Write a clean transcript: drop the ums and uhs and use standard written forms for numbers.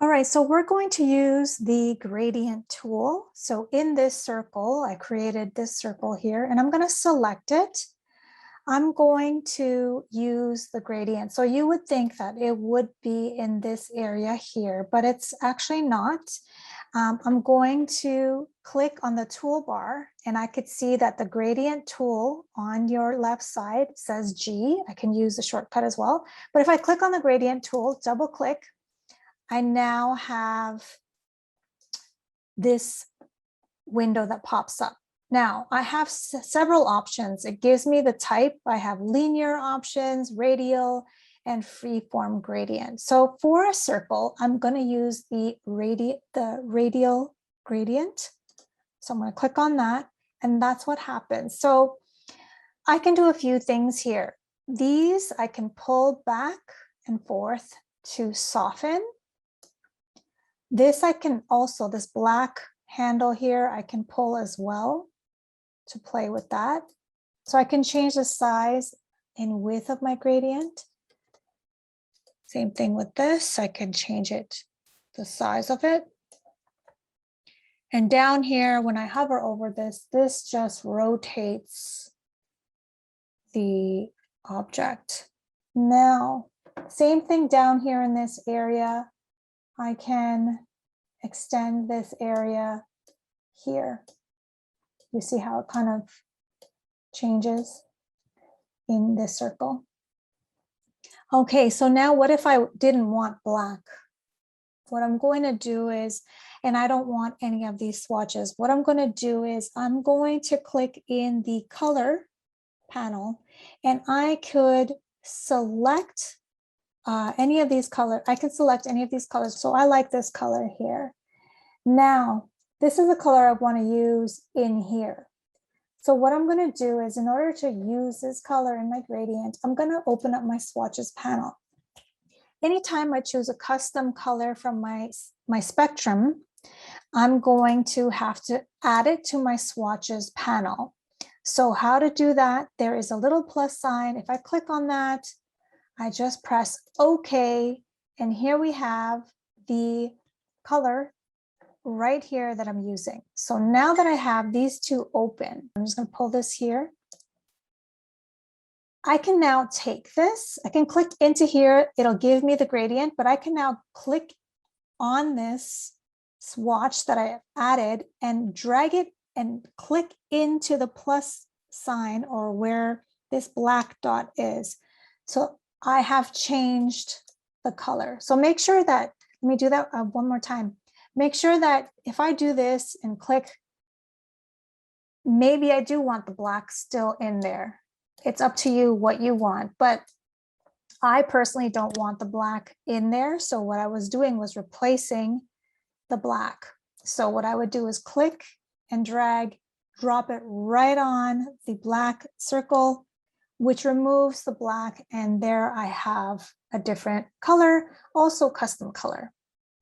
All right, so we're going to use the gradient tool. So in this circle, I created this circle here, and I'm going to select it. I'm going to use the gradient. So you would think that it would be in this area here, but it's actually not. I'm going to click on the toolbar, and I could see that the gradient tool on your left side says G. I can use the shortcut as well. But if I click on the gradient tool, double click, I now have this window that pops up. Now I have several options. It gives me the type. I have linear options, radial, and freeform gradient. So for a circle, I'm going to use the radial gradient. So I'm going to click on that, and that's what happens. So I can do a few things here. These I can pull back and forth to soften. This I can also, this black handle here, I can pull as well to play with that. So I can change the size and width of my gradient. Same thing with this, I can change it, the size of it. And down here, when I hover over this, this just rotates the object. Now, same thing down here in this area. I can extend this area here. You see how it kind of changes in this circle. Okay, so now what if I didn't want black? What I'm going to do is, and I don't want any of these swatches, what I'm going to do is I'm going to click in the color panel, and I could select any of these colors. I can select any of these colors. So I like this color here. Now, this is the color I want to use in here. So what I'm going to do is, in order to use this color in my gradient, I'm going to open up my swatches panel. Anytime I choose a custom color from my spectrum, I'm going to have to add it to my swatches panel. So how to do that? There is a little plus sign. If I click on that, I just press OK, and here we have the color right here that I'm using. So now that I have these two open, I'm just going to pull this here. I can now take this, I can click into here, it'll give me the gradient, but I can now click on this swatch that I added and drag it and click into the plus sign, or where this black dot is. So I have changed the color. So make sure that, let me do that one more time. Make sure that if I do this and click, maybe I do want the black still in there. It's up to you what you want, but I personally don't want the black in there. So what I was doing was replacing the black. So what I would do is click and drag, drop it right on the black circle, which removes the black, and there I have a different color, also custom color.